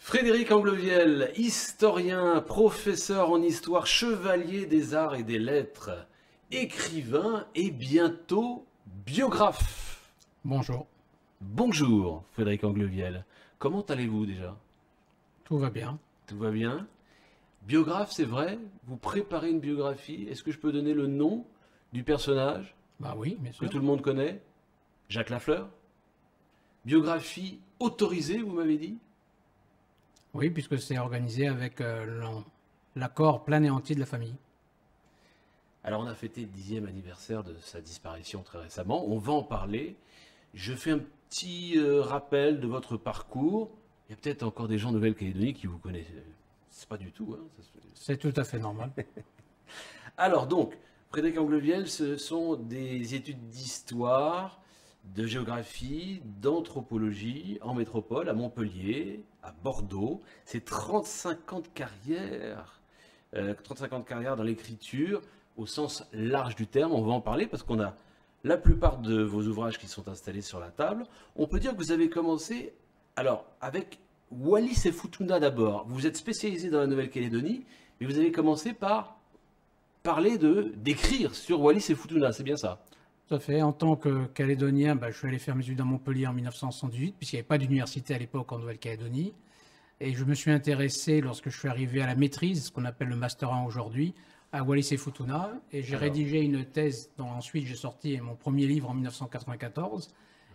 Frédéric Angleviel, historien, professeur en histoire, chevalier des arts et des lettres, écrivain et bientôt biographe. Bonjour, Bonjour Frédéric Angleviel, comment allez-vous déjà? tout va bien. Tout va bien? Biographe, c'est vrai? Vous préparez une biographie? Est-ce que je peux donner le nom du personnage Bah oui, bien que sûr. tout le monde connaît? Jacques Lafleur? Biographie autorisée, vous m'avez dit? Oui, puisque c'est organisé avec l'accord plein et entier de la famille. Alors, on a fêté le 10e anniversaire de sa disparition très récemment. On va en parler. Je fais un petit rappel de votre parcours. Il y a peut-être encore des gens de Nouvelle-Calédonie qui vous connaissent. C'est pas du tout, hein, ça se fait. C'est tout à fait normal. Alors, donc, Frédéric Angleviel, ce sont des études d'histoire, de géographie, d'anthropologie en métropole, à Montpellier, à Bordeaux. C'est 35 ans de carrière. 35 ans de carrière dans l'écriture, au sens large du terme. On va en parler parce qu'on a la plupart de vos ouvrages qui sont installés sur la table. On peut dire que vous avez commencé, alors, avec Wallis et Futuna d'abord. Vous êtes spécialisé dans la Nouvelle-Calédonie, mais vous avez commencé par parler d'écrire sur Wallis et Futuna, c'est bien ça? Tout à fait. En tant que Calédonien, je suis allé faire mes études à Montpellier en 1978, puisqu'il n'y avait pas d'université à l'époque en Nouvelle-Calédonie. Et je me suis intéressé, lorsque je suis arrivé à la maîtrise, ce qu'on appelle le Master 1 aujourd'hui, à Wallis et Futuna. Et j'ai rédigé une thèse dont ensuite j'ai sorti mon premier livre en 1994.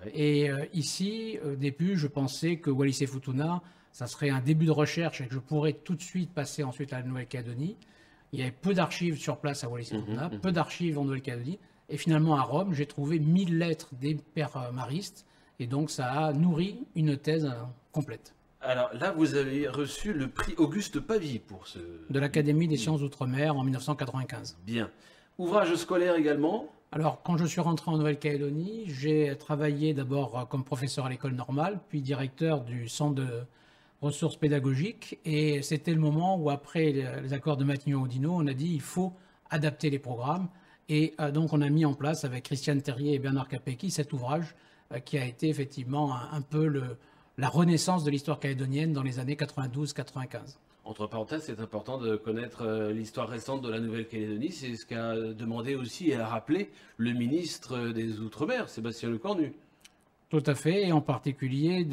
Oui. Et ici, au début, je pensais que Wallis et Futuna, ça serait un début de recherche et que je pourrais tout de suite passer ensuite à la Nouvelle-Calédonie. Il y avait peu d'archives sur place à Wallis et Futuna, peu d'archives en Nouvelle-Calédonie. Et finalement, à Rome, j'ai trouvé 1000 lettres des pères maristes. Et donc, ça a nourri une thèse complète. Alors là, vous avez reçu le prix Auguste Pavie pour ce... De l'Académie des sciences d'outre-mer en 1995. Bien. Ouvrage scolaire également? Alors, quand je suis rentré en Nouvelle-Calédonie, j'ai travaillé d'abord comme professeur à l'école normale, puis directeur du centre de ressources pédagogiques. Et c'était le moment où, après les accords de Matignon-Oudinot, on a dit il faut adapter les programmes. Et donc, on a mis en place avec Christiane Terrier et Bernard Capecchi cet ouvrage qui a été effectivement un peu la renaissance de l'histoire calédonienne dans les années 92-95. Entre parenthèses, c'est important de connaître l'histoire récente de la Nouvelle-Calédonie. C'est ce qu'a demandé aussi et a rappelé le ministre des Outre-mer, Sébastien Lecornu. Tout à fait, et en particulier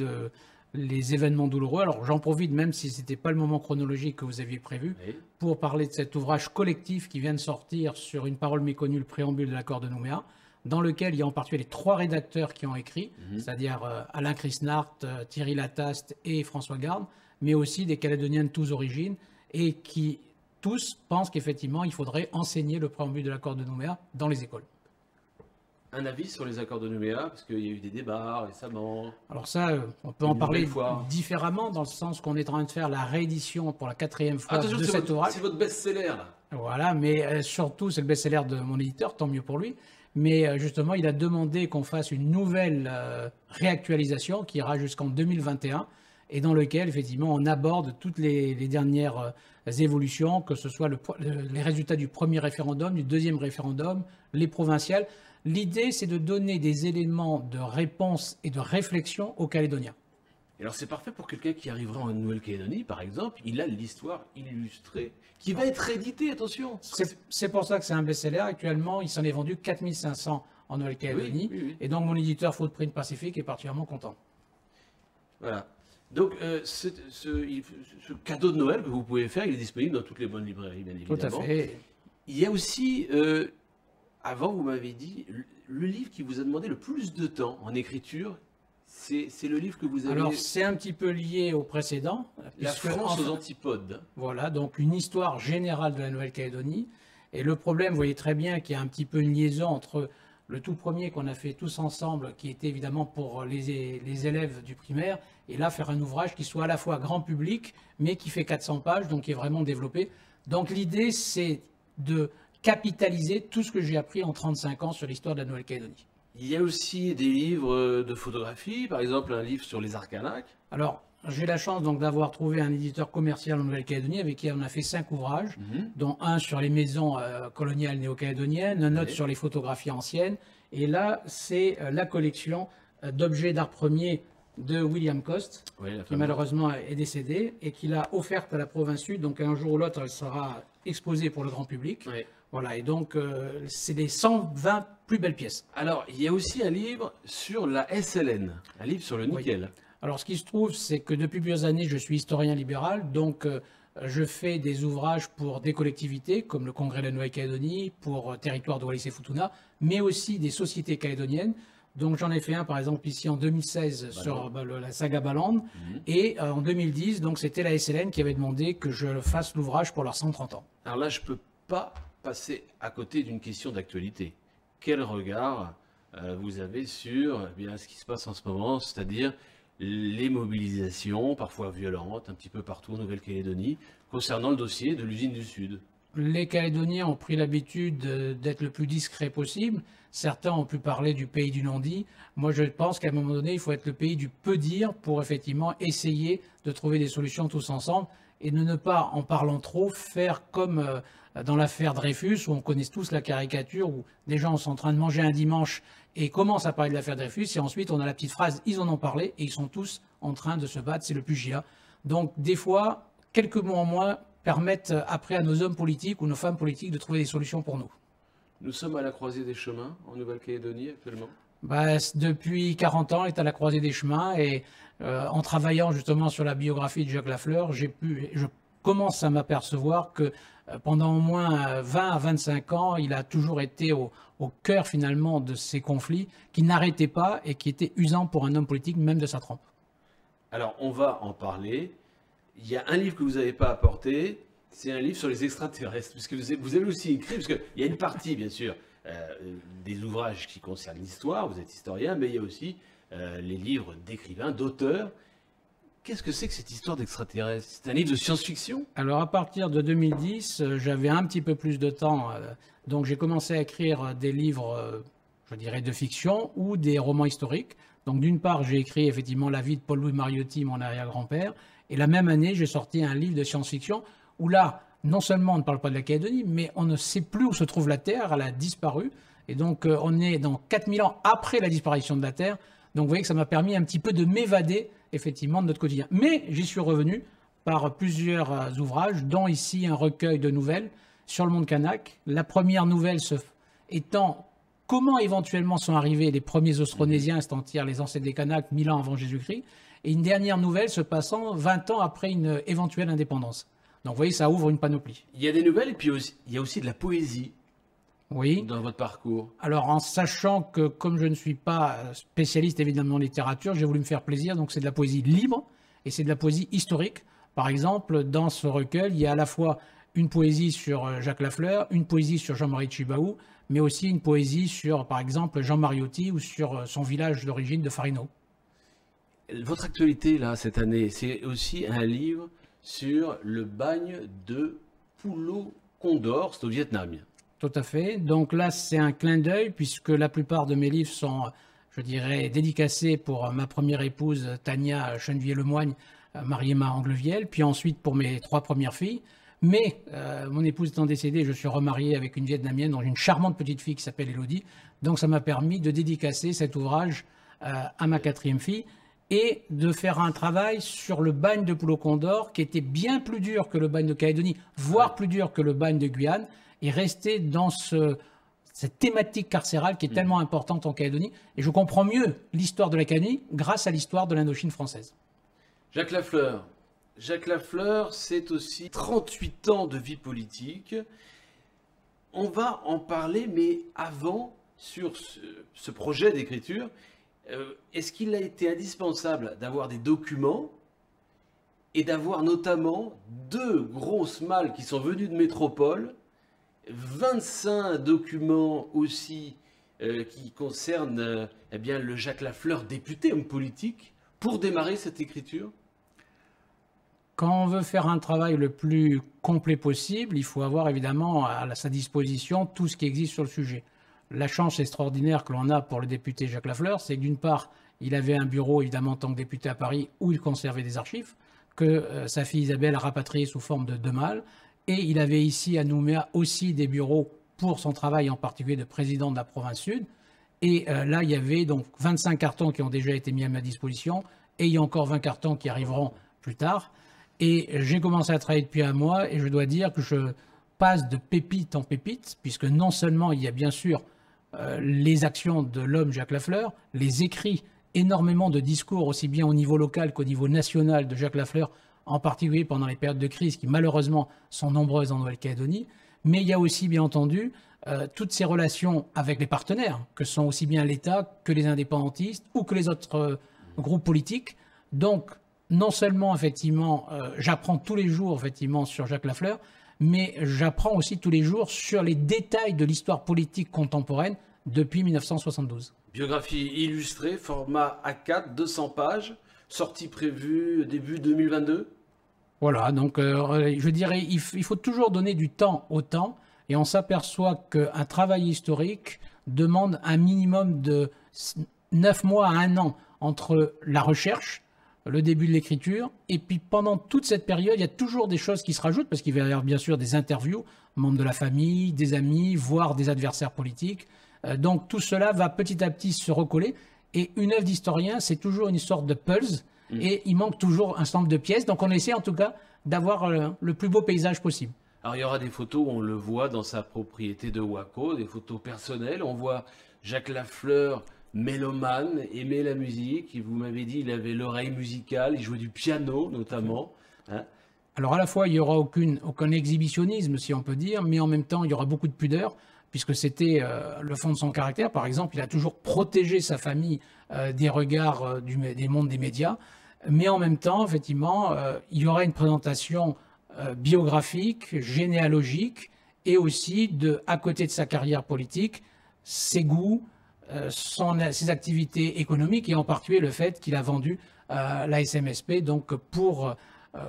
les événements douloureux. Alors j'en profite, même si ce n'était pas le moment chronologique que vous aviez prévu, Oui. pour parler de cet ouvrage collectif qui vient de sortir sur une parole méconnue, le préambule de l'accord de Nouméa, dans lequel il y a en particulier les 3 rédacteurs qui ont écrit, c'est-à-dire Alain Chrisnart, Thierry Lataste et François Garde, mais aussi des Calédoniens de tous origines, et qui tous pensent qu'effectivement il faudrait enseigner le préambule de l'accord de Nouméa dans les écoles. Un avis sur les accords de Nouméa, parce qu'il y a eu des débats récemment. Alors ça, on peut en Une parler nouvelle fois. différemment, dans le sens qu'on est en train de faire la réédition pour la 4e fois Attention, de cet ouvrage. c'est votre best-seller là. Voilà, mais surtout, c'est le best-seller de mon éditeur, tant mieux pour lui. Mais justement, il a demandé qu'on fasse une nouvelle réactualisation qui ira jusqu'en 2021 et dans lequel, effectivement, on aborde toutes les dernières évolutions, que ce soit les résultats du premier référendum, du deuxième référendum, les provinciales. L'idée, c'est de donner des éléments de réponse et de réflexion aux Calédoniens. Et alors c'est parfait pour quelqu'un qui arrivera en Nouvelle-Calédonie, par exemple. Il a l'histoire illustrée qui va être éditée, attention. C'est pour ça que c'est un best-seller. Actuellement, il s'en est vendu 4500 en Nouvelle-Calédonie. Oui. Et donc, mon éditeur Footprint Pacific est particulièrement content. Voilà. Donc ce cadeau de Noël que vous pouvez faire, il est disponible dans toutes les bonnes librairies, bien évidemment. Tout à fait. Il y a aussi, avant vous m'avez dit, le livre qui vous a demandé le plus de temps en écriture, c'est le livre que vous avez... Alors, c'est un petit peu lié au précédent. La puisque, France aux antipodes. Voilà, donc une histoire générale de la Nouvelle-Calédonie. Et le problème, vous voyez très bien qu'il y a un petit peu une liaison entre le tout premier qu'on a fait tous ensemble, qui était évidemment pour les élèves du primaire, et là, faire un ouvrage qui soit à la fois grand public, mais qui fait 400 pages, donc qui est vraiment développé. Donc l'idée, c'est de capitaliser tout ce que j'ai appris en 35 ans sur l'histoire de la Nouvelle-Calédonie. Il y a aussi des livres de photographie, par exemple un livre sur les Arcanaques. Alors, j'ai la chance donc d'avoir trouvé un éditeur commercial en Nouvelle-Calédonie avec qui on a fait 5 ouvrages, dont un sur les maisons coloniales néo-calédoniennes, un autre sur les photographies anciennes. Et là, c'est la collection d'objets d'art premier de William Coste, Oui, la qui fameuse. malheureusement est décédé, et qu'il a offerte à la province sud. Donc un jour ou l'autre, elle sera exposée pour le grand public. Oui. Voilà, et donc c'est les 120 plus belles pièces. Alors, il y a aussi un livre sur la SLN, un livre sur le nickel. Alors ce qui se trouve, c'est que depuis plusieurs années, je suis historien libéral, donc je fais des ouvrages pour des collectivités, comme le Congrès de la Nouvelle-Calédonie, pour Territoire de Wallis et Futuna, mais aussi des sociétés calédoniennes. Donc j'en ai fait un, par exemple, ici en 2016 sur la saga Balande, et en 2010, donc c'était la SLN qui avait demandé que je fasse l'ouvrage pour leurs 130 ans. Alors là, je ne peux pas passer à côté d'une question d'actualité. Quel regard vous avez sur eh bien, ce qui se passe en ce moment, c'est-à-dire les mobilisations, parfois violentes, un petit peu partout en Nouvelle-Calédonie, concernant le dossier de l'usine du Sud? Les Calédoniens ont pris l'habitude d'être le plus discret possible. Certains ont pu parler du pays du non-dit. Moi, je pense qu'à un moment donné, il faut être le pays du peu-dire pour effectivement essayer de trouver des solutions tous ensemble et de ne pas, en parlant trop, faire comme dans l'affaire Dreyfus, où on connaît tous la caricature, où des gens sont en train de manger un dimanche et commencent à parler de l'affaire Dreyfus, et ensuite on a la petite phrase « ils en ont parlé » et ils sont tous en train de se battre, c'est le pugilat. Donc des fois, quelques mots en moins permettent après à nos hommes politiques ou nos femmes politiques de trouver des solutions pour nous. Nous sommes à la croisée des chemins en Nouvelle-Calédonie actuellement. Depuis 40 ans, il est à la croisée des chemins et en travaillant justement sur la biographie de Jacques Lafleur, je commence à m'apercevoir que pendant au moins 20 à 25 ans, il a toujours été au cœur finalement de ces conflits qui n'arrêtaient pas et qui étaient usants pour un homme politique, même de sa trempe. Alors, on va en parler. Il y a un livre que vous n'avez pas apporté, c'est un livre sur les extraterrestres, puisque vous avez aussi écrit, parce qu'il y a une partie, bien sûr, des ouvrages qui concernent l'histoire, vous êtes historien, mais il y a aussi les livres d'écrivains, d'auteurs. Qu'est-ce que c'est que cette histoire d'extraterrestres? C'est un livre de science-fiction? Alors à partir de 2010, j'avais un petit peu plus de temps, donc j'ai commencé à écrire des livres, je dirais, de fiction ou des romans historiques. Donc d'une part, j'ai écrit effectivement la vie de Paul-Louis Mariotti, mon arrière-grand-père, et la même année, j'ai sorti un livre de science-fiction où là, non seulement on ne parle pas de la Calédonie, mais on ne sait plus où se trouve la Terre, elle a disparu, et donc on est dans 4000 ans après la disparition de la Terre. Donc vous voyez que ça m'a permis un petit peu de m'évader effectivement de notre quotidien. Mais j'y suis revenu par plusieurs ouvrages, dont ici un recueil de nouvelles sur le monde kanak. La première nouvelle étant comment éventuellement sont arrivés les premiers Austronésiens, c'est-à-dire les ancêtres des Kanaks, 1000 ans avant Jésus-Christ, et une dernière nouvelle se passant 20 ans après une éventuelle indépendance. Donc vous voyez, ça ouvre une panoplie. Il y a des nouvelles et puis il y a aussi de la poésie Oui. dans votre parcours. Alors en sachant que comme je ne suis pas spécialiste évidemment en littérature, j'ai voulu me faire plaisir, donc c'est de la poésie libre et c'est de la poésie historique. Par exemple, dans ce recueil, il y a à la fois une poésie sur Jacques Lafleur, une poésie sur Jean-Marie Tjibaou, mais aussi une poésie sur, par exemple, Jean Mariotti ou sur son village d'origine de Farino. Votre actualité, là, cette année, c'est aussi un livre sur le bagne de Pulo Condor, c'est au Vietnam. Tout à fait. Donc là, c'est un clin d'œil puisque la plupart de mes livres sont, je dirais, dédicacés pour ma première épouse, Tania Chenevier-Lemoigne, Mariema Anglevielle, puis ensuite pour mes 3 premières filles. Mais mon épouse étant décédée, je suis remarié avec une Vietnamienne, dont une charmante petite fille qui s'appelle Elodie. Donc ça m'a permis de dédicacer cet ouvrage à ma 4e fille et de faire un travail sur le bagne de Pulo Condor qui était bien plus dur que le bagne de Calédonie, voire plus dur que le bagne de Guyane, et rester dans cette thématique carcérale qui est tellement importante en Calédonie. Et je comprends mieux l'histoire de la Calédonie grâce à l'histoire de l'Indochine française. Jacques Lafleur. Jacques Lafleur, c'est aussi 38 ans de vie politique. On va en parler, mais avant, sur ce projet d'écriture, est-ce qu'il a été indispensable d'avoir des documents et d'avoir notamment 2 grosses malles qui sont venues de métropole, 25 documents aussi qui concernent eh bien, le Jacques Lafleur, député, homme politique, pour démarrer cette écriture? Quand on veut faire un travail le plus complet possible, il faut avoir évidemment à sa disposition tout ce qui existe sur le sujet. La chance extraordinaire que l'on a pour le député Jacques Lafleur, c'est que d'une part, il avait un bureau évidemment en tant que député à Paris où il conservait des archives, que sa fille Isabelle a rapatrié sous forme de 2 malles, et il avait ici à Nouméa aussi des bureaux pour son travail, en particulier de président de la province sud. Et là, il y avait donc 25 cartons qui ont déjà été mis à ma disposition et il y a encore 20 cartons qui arriveront plus tard. Et j'ai commencé à travailler depuis un mois et je dois dire que je passe de pépite en pépite, puisque non seulement il y a bien sûr les actions de l'homme Jacques Lafleur, les écrits, énormément de discours aussi bien au niveau local qu'au niveau national de Jacques Lafleur, en particulier pendant les périodes de crise qui malheureusement sont nombreuses en Nouvelle-Calédonie, mais il y a aussi bien entendu toutes ces relations avec les partenaires, que sont aussi bien l'État que les indépendantistes ou que les autres groupes politiques. Donc, non seulement, effectivement, j'apprends tous les jours, effectivement, sur Jacques Lafleur, mais j'apprends aussi tous les jours sur les détails de l'histoire politique contemporaine depuis 1972. Biographie illustrée, format A4, 200 pages, sortie prévue début 2022. Voilà, donc je dirais il faut toujours donner du temps au temps, et on s'aperçoit qu'un travail historique demande un minimum de 9 mois à 1 an entre la recherche, le début de l'écriture, et puis pendant toute cette période, il y a toujours des choses qui se rajoutent, parce qu'il va y avoir bien sûr des interviews, membres de la famille, des amis, voire des adversaires politiques. Donc tout cela va petit à petit se recoller, et une œuvre d'historien, c'est toujours une sorte de puzzle, et il manque toujours un certain nombre de pièces, donc on essaie en tout cas d'avoir le plus beau paysage possible. Alors il y aura des photos où on le voit dans sa propriété de Waco, des photos personnelles. On voit Jacques Lafleur, mélomane, aimait la musique. Vous m'avez dit il avait l'oreille musicale, il jouait du piano notamment. Hein. Alors à la fois il n'y aura aucun exhibitionnisme si on peut dire, mais en même temps il y aura beaucoup de pudeur, puisque c'était le fond de son caractère. Par exemple, il a toujours protégé sa famille des regards des mondes des médias, mais en même temps, effectivement, il y aura une présentation biographique, généalogique, et aussi, à côté de sa carrière politique, ses goûts, ses activités économiques, et en particulier le fait qu'il a vendu la SMSP, donc pour,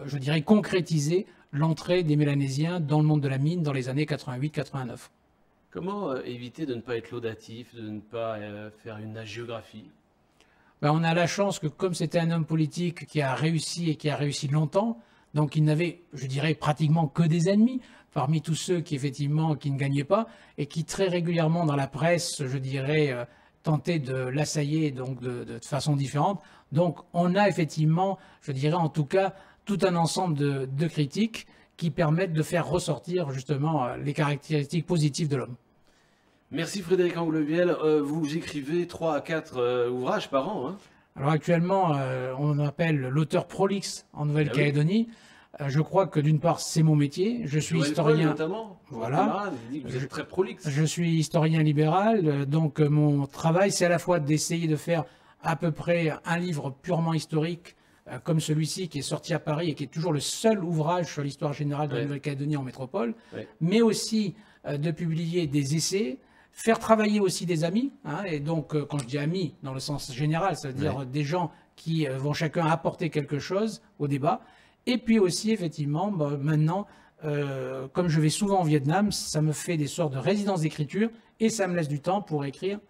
je dirais, concrétiser l'entrée des Mélanésiens dans le monde de la mine dans les années 88-89. Comment éviter de ne pas être laudatif, de ne pas faire une hagiographie? Ben, on a la chance que comme c'était un homme politique qui a réussi et qui a réussi longtemps, donc il n'avait, je dirais, pratiquement que des ennemis, parmi tous ceux qui, effectivement, qui ne gagnaient pas, et qui très régulièrement dans la presse, je dirais, tentaient de l'assailler donc de façon différente. Donc on a effectivement, je dirais en tout cas, tout un ensemble de critiques qui permettent de faire ressortir justement les caractéristiques positives de l'homme. Merci Frédéric Anglevielle. Vous écrivez 3 à 4 ouvrages par an. Hein. Alors actuellement, on appelle l'auteur prolixe en Nouvelle-Calédonie. Ah oui. Je crois que d'une part, c'est mon métier. Je suis historien. Notamment. Voilà. Vous êtes très prolixe. Je suis historien libéral. Donc mon travail, c'est à la fois d'essayer de faire à peu près un livre purement historique, comme celui-ci qui est sorti à Paris et qui est toujours le seul ouvrage sur l'histoire générale de la Nouvelle-Calédonie en métropole, mais aussi de publier des essais, faire travailler aussi des amis, hein, et donc quand je dis amis dans le sens général, c'est-à-dire des gens qui vont chacun apporter quelque chose au débat, et puis aussi effectivement maintenant, comme je vais souvent au Vietnam, ça me fait des sortes de résidences d'écriture et ça me laisse du temps pour écrire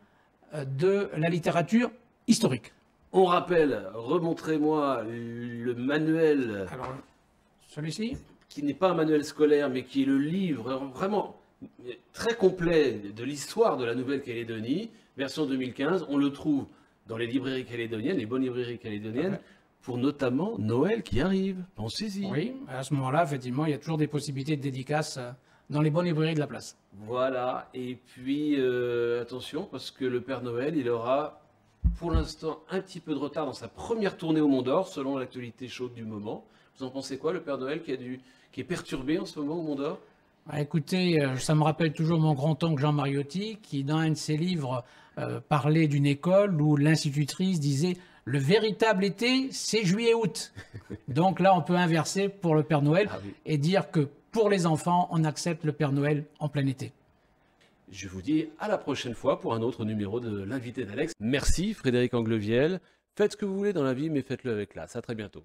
de la littérature historique. On rappelle, remontrez-moi le manuel. Alors, celui-ci qui n'est pas un manuel scolaire, mais qui est le livre vraiment très complet de l'histoire de la Nouvelle-Calédonie, version 2015. On le trouve dans les librairies calédoniennes, les bonnes librairies calédoniennes, pour notamment Noël qui arrive. Pensez-y. Oui, à ce moment-là, effectivement, il y a toujours des possibilités de dédicaces dans les bonnes librairies de la place. Voilà, et puis attention, parce que le Père Noël, il aura pour l'instant un petit peu de retard dans sa première tournée au Mont d'Or, selon l'actualité chaude du moment. Vous en pensez quoi, le Père Noël qui est perturbé en ce moment au Mont d'Or? Écoutez, ça me rappelle toujours mon grand-oncle Jean Mariotti, qui dans un de ses livres parlait d'une école où l'institutrice disait « Le véritable été, c'est juillet-août ». Donc là, on peut inverser pour le Père Noël et dire que pour les enfants, on accepte le Père Noël en plein été. Je vous dis à la prochaine fois pour un autre numéro de l'invité d'Alex. Merci Frédéric Anglevielle. Faites ce que vous voulez dans la vie, mais faites-le avec classe. À très bientôt.